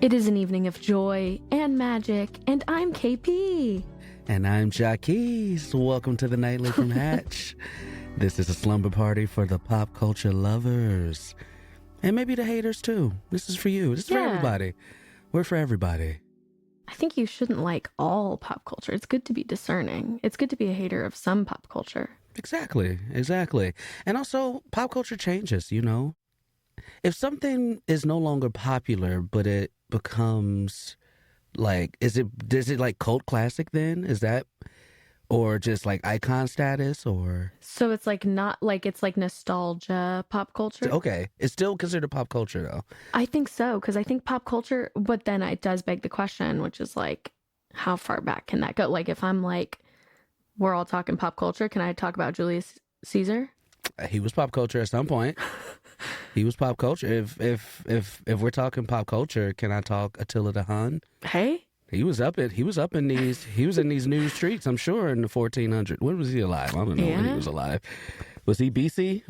It is an evening of joy and magic, and I'm KP. And I'm Jacquis. Welcome to the Nightly from Hatch. This is a slumber party for the pop culture lovers. And maybe the haters too. This is for you. This is for everybody. We're for everybody. I think you shouldn't like all pop culture. It's good to be discerning. It's good to be a hater of some pop culture. Exactly. And also, pop culture changes, you know. If something is no longer popular, but it becomes like, is it like cult classic then? Is that, or just like icon status, or? So it's like not like, it's like nostalgia pop culture. Okay. It's still considered pop culture though. I think so, because I think pop culture, but then it does beg the question, which is like, how far back can that go? Like if I'm like, we're all talking pop culture, can I talk about Julius Caesar? He was pop culture at some point. He was pop culture. If we're talking pop culture, can I talk Attila the Hun? Hey, he was in these new streets, I'm sure, in the 1400s. When was he alive? I don't know when he was alive. Was he BC?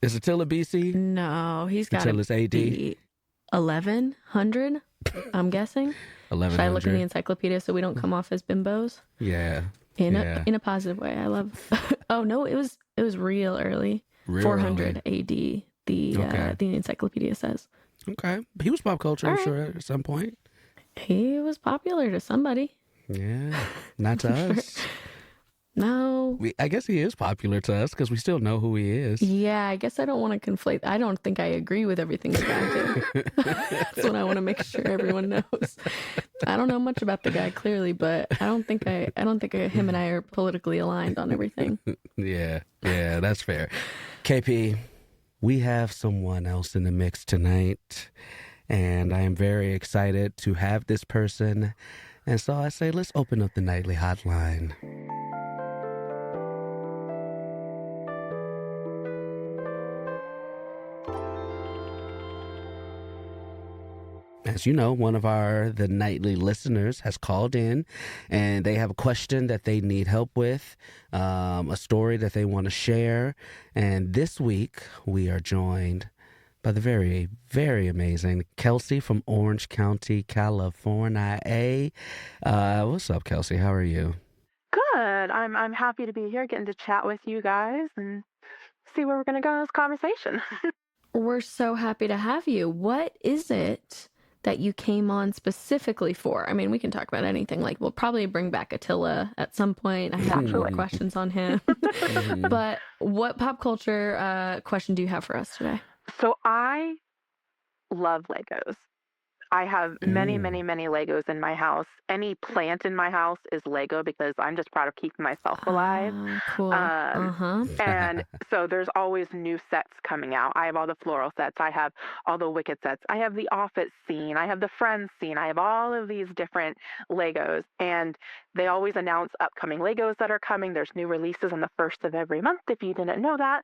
Is Attila BC? No, he's got Attila's AD. 1100. I'm guessing. 1100. Should I look in the encyclopedia so we don't come off as bimbos? Yeah. In a positive way. I love. Oh no, it was real early. 400 AD. The encyclopedia says. Okay, he was pop culture, I'm sure, at some point. He was popular to somebody. Yeah, not to us. No. I guess he is popular to us because we still know who he is. Yeah, I guess I don't want to conflate. I don't think I agree with everything about him. That's what I want to make sure everyone knows. I don't know much about the guy clearly, but I don't think him and I are politically aligned on everything. Yeah, that's fair. KP, we have someone else in the mix tonight, and I am very excited to have this person. And so I say, let's open up the nightly hotline. As you know, one of the nightly listeners has called in, and they have a question that they need help with, a story that they want to share. And this week, we are joined by the very, very amazing Kelsey from Orange County, California. What's up, Kelsey? How are you? Good. I'm happy to be here, getting to chat with you guys and see where we're going to go in this conversation. We're so happy to have you. What is it that you came on specifically for? I mean, we can talk about anything. Like, we'll probably bring back Attila at some point. I have more questions on him. But what pop culture question do you have for us today? So I love Legos. I have many, many, many Legos in my house. Any plant in my house is Lego because I'm just proud of keeping myself alive. Cool. And so there's always new sets coming out. I have all the floral sets. I have all the Wicked sets. I have the Office scene. I have the Friends scene. I have all of these different Legos. And they always announce upcoming Legos that are coming. There's new releases on the 1st of every month, if you didn't know that.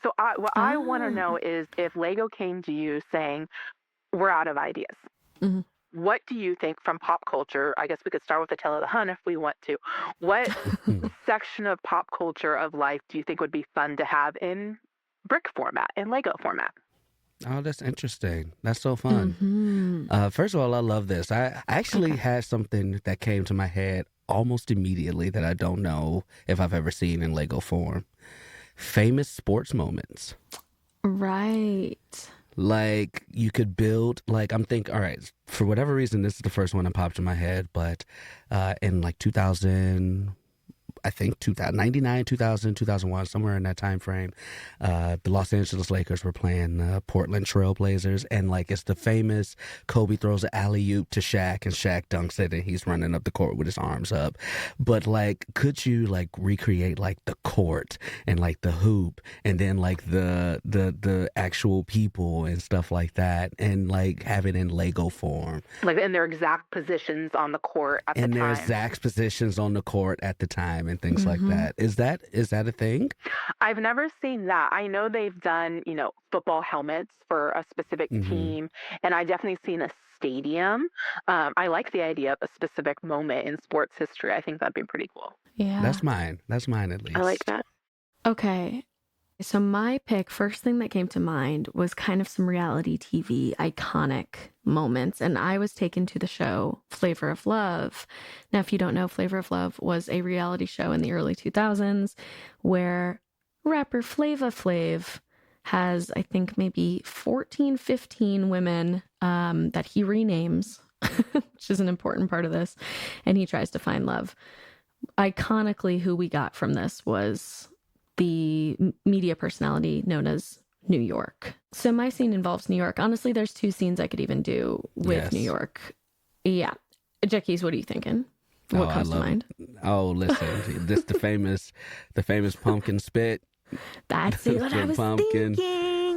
So I want to know is if Lego came to you saying, we're out of ideas. Mm-hmm. What do you think from pop culture? I guess we could start with Attila the Hun if we want to. What section of pop culture of life do you think would be fun to have in brick format, in Lego format? Oh, that's interesting. That's so fun. First of all, I love this. I actually had something that came to my head almost immediately that I don't know if I've ever seen in Lego form. Famous sports moments. Right. Like, you could build, like, I'm thinking, all right, for whatever reason, this is the first one that popped in my head, but in like 2000, I think 99, 2000, 2001, somewhere in that time frame, the Los Angeles Lakers were playing Portland Trail Blazers, and like it's the famous Kobe throws an alley-oop to Shaq, and Shaq dunks it, and he's running up the court with his arms up. But like, could you like recreate like the court and like the hoop, and then like the actual people and stuff like that, and like have it in Lego form, like in their exact positions on the court at the time. In their exact positions on the court at the time. And things like that. Is that a thing? I've never seen that. I know they've done, football helmets for a specific team, and I definitely seen a stadium. I like the idea of a specific moment in sports history. I think that'd be pretty cool. Yeah. That's mine at least. I like that. Okay. So my pick, first thing that came to mind was kind of some reality TV iconic moments. And I was taken to the show Flavor of Love. Now, if you don't know, Flavor of Love was a reality show in the early 2000s where rapper Flava Flav has, I think, maybe 14, 15 women that he renames, which is an important part of this. And he tries to find love. Iconically, who we got from this was the media personality known as New York. So my scene involves New York. Honestly, there's 2 scenes I could even do with New York. Yeah. Jacquis, what are you thinking? What comes to mind? Oh, listen, this the famous pumpkin spit. That's it. What I was thinking.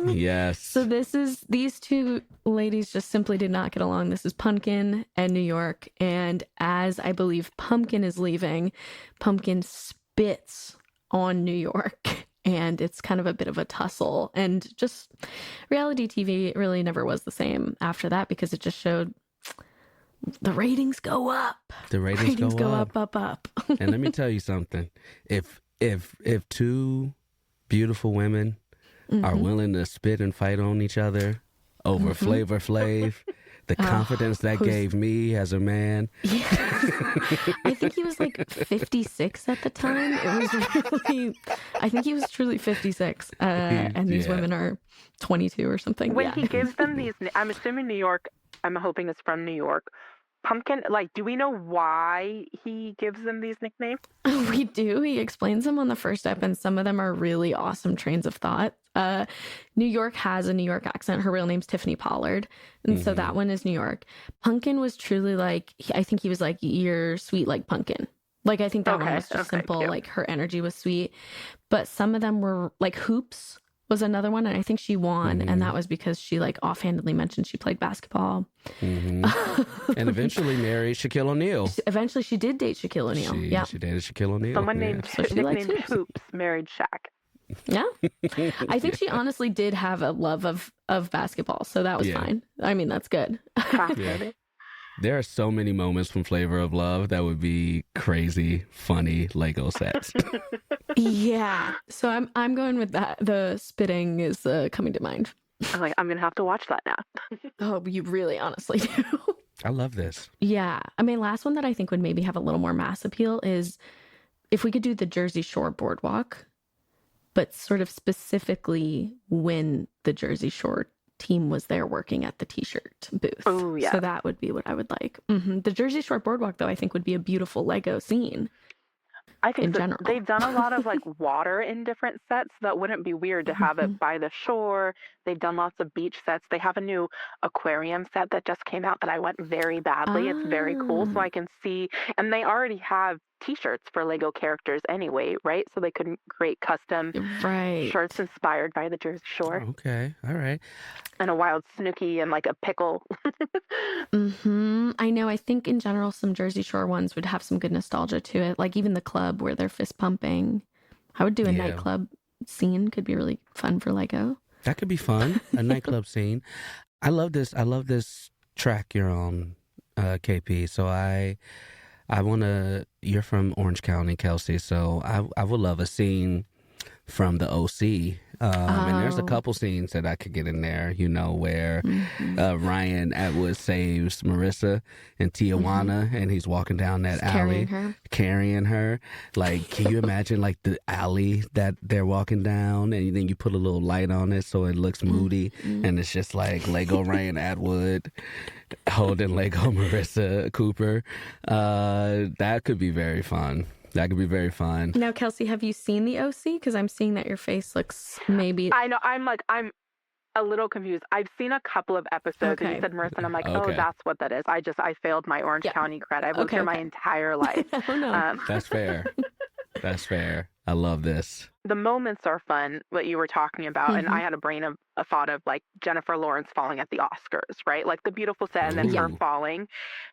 Yes. So these 2 ladies just simply did not get along. This is Pumpkin and New York. And as I believe Pumpkin is leaving, Pumpkin spits on New York. And it's kind of a bit of a tussle. And just reality TV really never was the same after that because it just showed the ratings go up. The ratings go up. And let me tell you something. If 2 beautiful women are willing to spit and fight on each other over Flavor Flav, the confidence that gave me as a man. Yeah. I think he was like 56 at the time. It was really, I think he was truly 56. And these women are 22 or something. When he gives them these, I'm assuming New York, I'm hoping it's from New York. Pumpkin, like, do we know why he gives them these nicknames? We do. He explains them on the first step, and some of them are really awesome trains of thought. New York has a New York accent. Her real name's Tiffany Pollard. And so that one is New York. Pumpkin was truly like, I think he was like, you're sweet like pumpkin. Like, I think that one was just simple. Cute. Like, her energy was sweet. But some of them were like Hoops was another one. And I think she won. And that was because she like offhandedly mentioned she played basketball. And eventually married Shaquille O'Neal. Eventually she did date Shaquille O'Neal. She dated Shaquille O'Neal. Someone named Hoops married Shaq. Yeah. I think she honestly did have a love of basketball. So that was fine. I mean, that's good. There are so many moments from Flavor of Love that would be crazy, funny Lego sets. Yeah. So I'm going with that. The spitting is coming to mind. I'm going to have to watch that now. Oh, you really honestly do. I love this. Yeah. I mean, last one that I think would maybe have a little more mass appeal is if we could do the Jersey Shore boardwalk, but sort of specifically when the Jersey Shore team was there working at the t-shirt booth. Oh, yeah. So that would be what I would like. The Jersey Shore boardwalk, though, I think would be a beautiful Lego scene. I think they've done a lot of like water in different sets. That wouldn't be weird to have it by the shore. They've done lots of beach sets. They have a new aquarium set that just came out that I want very badly. It's very cool. So I can see, and they already have t-shirts for Lego characters anyway, right? So they could create custom shirts inspired by the Jersey Shore. Okay. All right. And a wild Snooki and like a pickle. I know. I think in general, some Jersey Shore ones would have some good nostalgia to it. Like even the club where they're fist pumping. I would do a nightclub scene. Could be really fun for Lego. That could be fun. A nightclub scene. I love this. I love this track you're on, KP. So I want to, you're from Orange County, Kelsey. So I would love a scene from the OC. And there's a couple scenes that I could get in there, you know, where Ryan Atwood saves Marissa in Tijuana and he's walking down that alley. Carrying her. Like, can you imagine like the alley that they're walking down and then you put a little light on it so it looks moody and it's just like Lego Ryan Atwood holding Lego Marissa Cooper. That could be very fun. That could be very fun. Now, Kelsey, have you seen the OC? Because I'm seeing that your face looks maybe... I know. I'm a little confused. I've seen a couple of episodes and you said Marissa and I'm like, oh, that's what that is. I failed my Orange County cred. I've lived here my entire life. Oh, no. That's fair. That's fair. I love this. The moments are fun, what you were talking about. And I had a thought of like Jennifer Lawrence falling at the Oscars, right? Like the beautiful set and then her falling.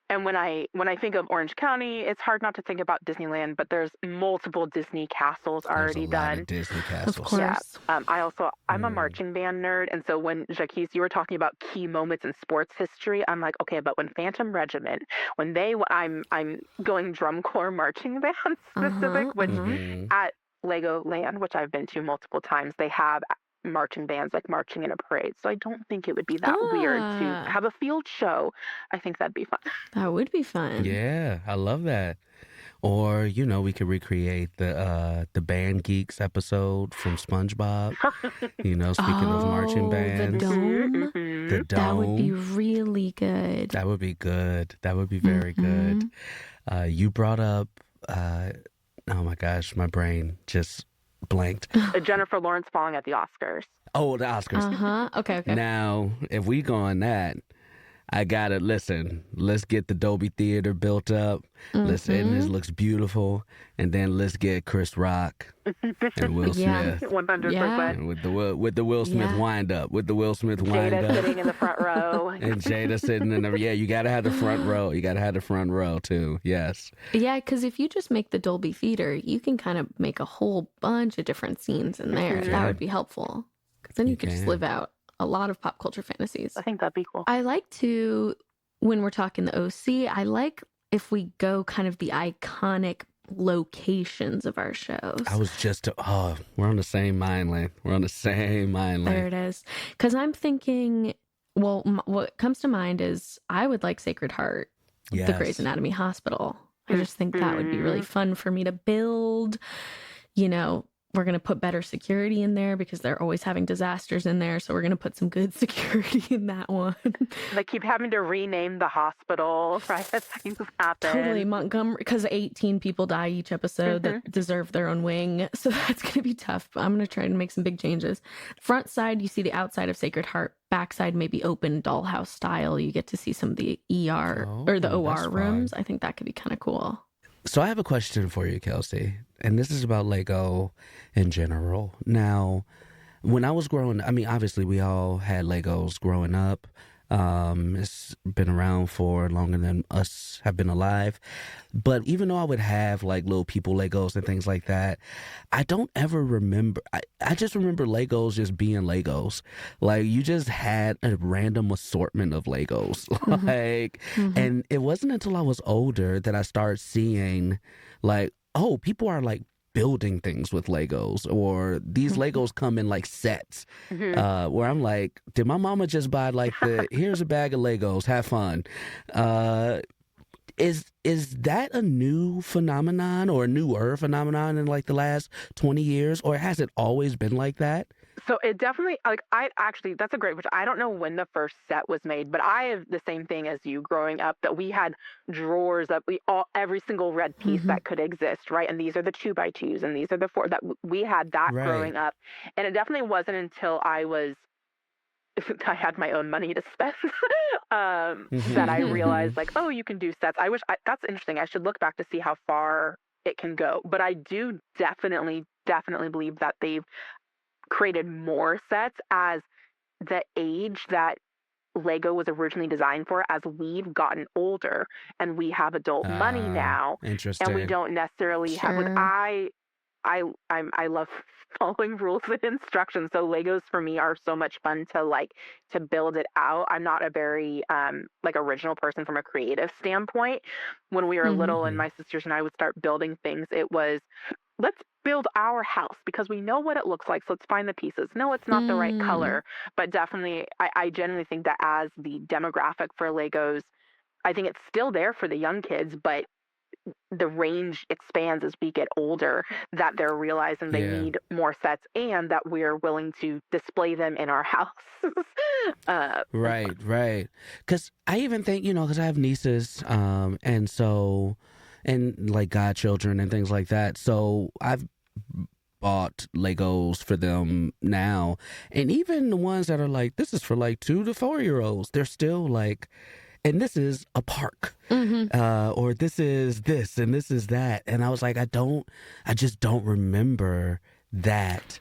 And when I think of Orange County, it's hard not to think about Disneyland, but there's multiple Disney castles already done. Disney castles. Of course. Yeah. I'm a marching band nerd. And so when Jacquis, you were talking about key moments in sports history, I'm like, okay, but when Phantom Regiment, I'm going drum corps marching band specific, which at Legoland, which I've been to multiple times, they have marching bands like marching in a parade. So I don't think it would be that weird to have a field show. I think that'd be fun. That would be fun. Yeah, I love that. Or, we could recreate the Band Geeks episode from SpongeBob. Speaking of marching bands. The dome. The dome. That would be really good. That would be good. That would be very good. You brought up, oh my gosh, my brain just blanked. Jennifer Lawrence falling at the Oscars. Oh, the Oscars. Uh-huh. Okay. Now, if we go on that, I gotta listen. Let's get the Dolby Theater built up. And this looks beautiful. And then let's get Chris Rock and Will Smith. 100%. Yeah. With the Will Smith wind up. With the Will Smith wind Jada up. sitting in the front row. And Jada sitting in the you gotta have the front row. You gotta have the front row too. Yes. Yeah, because if you just make the Dolby Theater, you can kind of make a whole bunch of different scenes in there. That would be helpful. Because then you could just live out a lot of pop culture fantasies. I think that'd be cool. I like to, when we're talking the OC, I like if we go kind of the iconic locations of our shows. I was just, we're on the same mind lane. There it is. Because I'm thinking, well, what comes to mind is I would like Sacred Heart, the Grey's Anatomy Hospital. I just think that would be really fun for me to build. We're going to put better security in there because they're always having disasters in there. So we're going to put some good security in that one. They keep having to rename the hospital, right? As things happen. Totally. Montgomery, because 18 people die each episode that deserve their own wing. So that's going to be tough. But I'm going to try to make some big changes. Front side, you see the outside of Sacred Heart. Backside, maybe open dollhouse style. You get to see some of the ER or the OR rooms. I think that could be kind of cool. So I have a question for you, Kelsey, and this is about Lego in general. Now, when I was growing, obviously we all had Legos growing up. It's been around for longer than us have been alive. But even though I would have like little people Legos and things like that, I don't ever remember. I just remember Legos just being Legos. Like you just had a random assortment of Legos. And it wasn't until I was older that I started seeing like, oh, people are like building things with Legos, or these Legos come in like sets, where I'm like, did my mama just buy like here's a bag of Legos, have fun? Is that a new phenomenon or a newer phenomenon in like the last 20 years, or has it always been like that? So it definitely, that's a great question. I don't know when the first set was made, but I have the same thing as you growing up, that we had drawers that every single red piece that could exist, right? And these are the 2x2s and these are the 4, that we had that growing up. And it definitely wasn't until I had my own money to spend that I realized like, oh, you can do sets. That's interesting. I should look back to see how far it can go. But I do definitely believe that they've created more sets as the age that Lego was originally designed for, as we've gotten older and we have adult money now. Interesting. And we don't necessarily have what I love following rules and instructions. So Legos for me are so much fun to build it out. I'm not a very original person from a creative standpoint. When we were little and my sisters and I would start building things, it was, let's build our house because we know what it looks like. So let's find the pieces. No, it's not the right color, but definitely I genuinely think that as the demographic for Legos, I think it's still there for the young kids, but the range expands as we get older, that they're realizing they need more sets and that we're willing to display them in our house. Right. Because I even think, because I have nieces, and like godchildren and things like that. So I've bought Legos for them now. And even the ones that are like, this is for like 2 to 4 year olds, they're still like, and this is a park, or this is this, and this is that. And I was like, I just don't remember that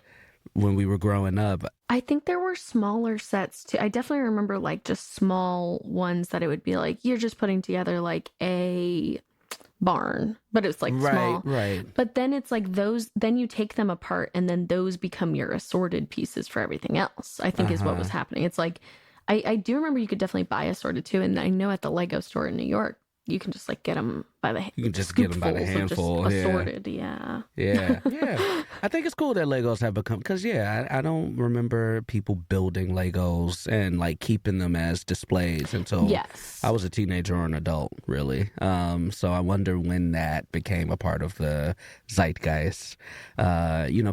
when we were growing up. I think there were smaller sets too. I definitely remember like just small ones that it would be like, you're just putting together like a barn, but it's like small. Right. But then it's like those, then you take them apart and then those become your assorted pieces for everything else, I think is what was happening. It's like, I do remember you could definitely buy assorted too. And I know at the Lego store in New York, you can just like get them by the You can just get them by the scoopfuls of just handful. assorted. Yeah. Yeah. I think it's cool that Legos have become, because I don't remember people building Legos and like keeping them as displays until I was a teenager or an adult, really. So I wonder when that became a part of the zeitgeist.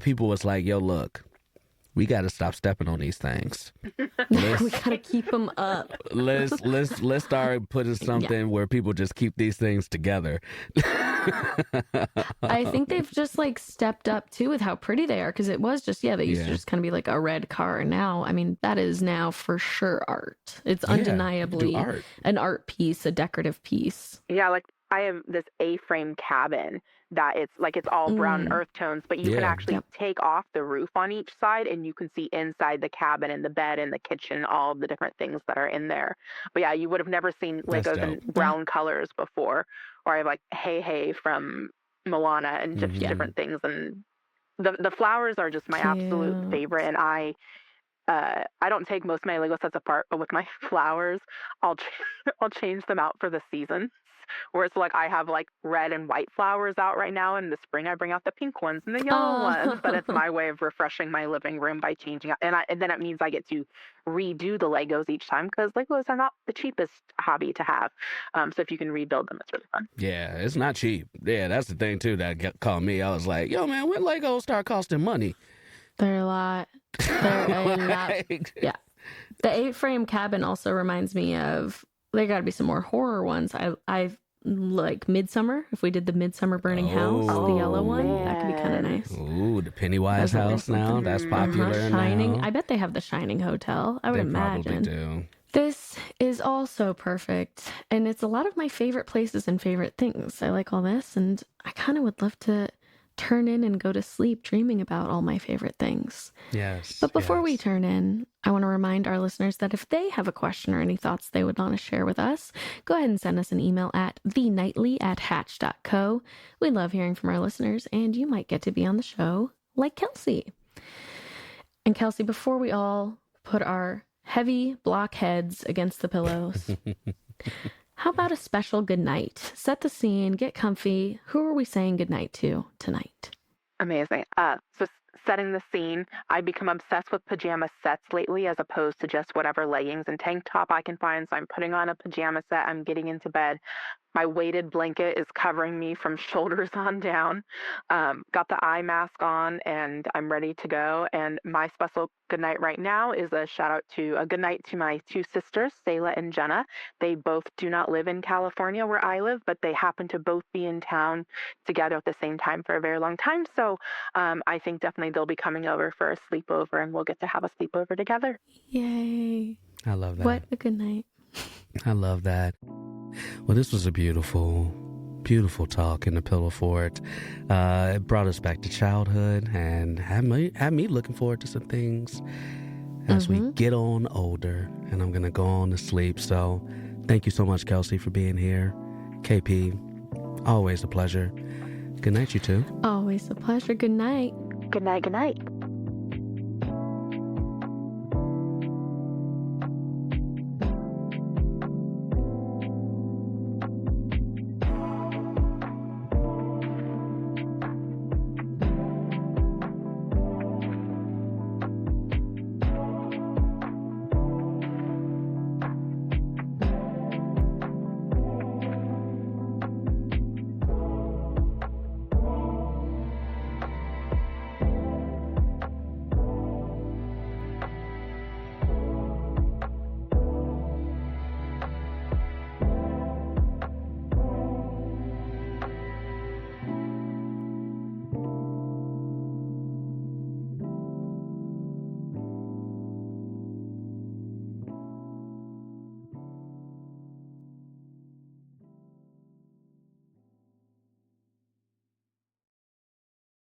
People was like, yo, look, we got to stop stepping on these things. We got to keep them up. Let's start putting something where people just keep these things together. I think they've just like stepped up too with how pretty they are, because it was just they used to just kind of be like a red car, and now I mean that is now for sure art. It's undeniably an art piece, a decorative piece. Yeah, like I have this A-frame cabin that it's all brown earth tones, but you can actually take off the roof on each side and you can see inside the cabin and the bed and the kitchen, all the different things that are in there. But yeah, you would have never seen Legos in brown colors before. Or I have like Hey from Moana and just different things. And the flowers are just my absolute favorite. And I don't take most of my Lego sets apart, but with my flowers, I'll change them out for the season. Where it's like I have like red and white flowers out right now. In the spring, I bring out the pink ones and the yellow ones. But it's my way of refreshing my living room by changing out. And then it means I get to redo the Legos each time, because Legos are not the cheapest hobby to have. So if you can rebuild them, it's really fun. Yeah, it's not cheap. Yeah, that's the thing too that called me. I was like, yo, man, when Legos start costing money? They're a lot. Yeah. The 8-frame cabin also reminds me of, there got to be some more horror ones. I like Midsummer. If we did the Midsummer Burning House, the yellow one, that could be kind of nice. Ooh, the Pennywise house now. That's popular Shining. now. I bet they have the Shining Hotel. I would imagine. They probably do. This is also perfect, and it's a lot of my favorite places and favorite things. I like all this, and I kind of would love to turn in and go to sleep dreaming about all my favorite things. Yes. But before we turn in, I want to remind our listeners that if they have a question or any thoughts they would want to share with us, go ahead and send us an email at thenightly@hatch.co. We love hearing from our listeners, and you might get to be on the show like Kelsey. And Kelsey, before we all put our heavy block heads against the pillows, how about a special goodnight? Set the scene, get comfy. Who are we saying goodnight to tonight? Amazing. So setting the scene, I've become obsessed with pajama sets lately, as opposed to just whatever leggings and tank top I can find. So I'm putting on a pajama set. I'm getting into bed. My weighted blanket is covering me from shoulders on down. Got the eye mask on, and I'm ready to go. And my special goodnight right now is a goodnight to my two sisters, Selah and Jenna. They both do not live in California where I live, but they happen to both be in town together at the same time for a very long time. So I think definitely they'll be coming over for a sleepover, and we'll get to have a sleepover together. Yay. I love that. What a good night. I love that. Well, this was a beautiful, beautiful talk in the Pillow Fort. It brought us back to childhood and had me looking forward to some things as we get on older. And I'm going to go on to sleep. So thank you so much, Kelsey, for being here. KP, always a pleasure. Good night, you two. Always a pleasure. Good night. Good night. Good night.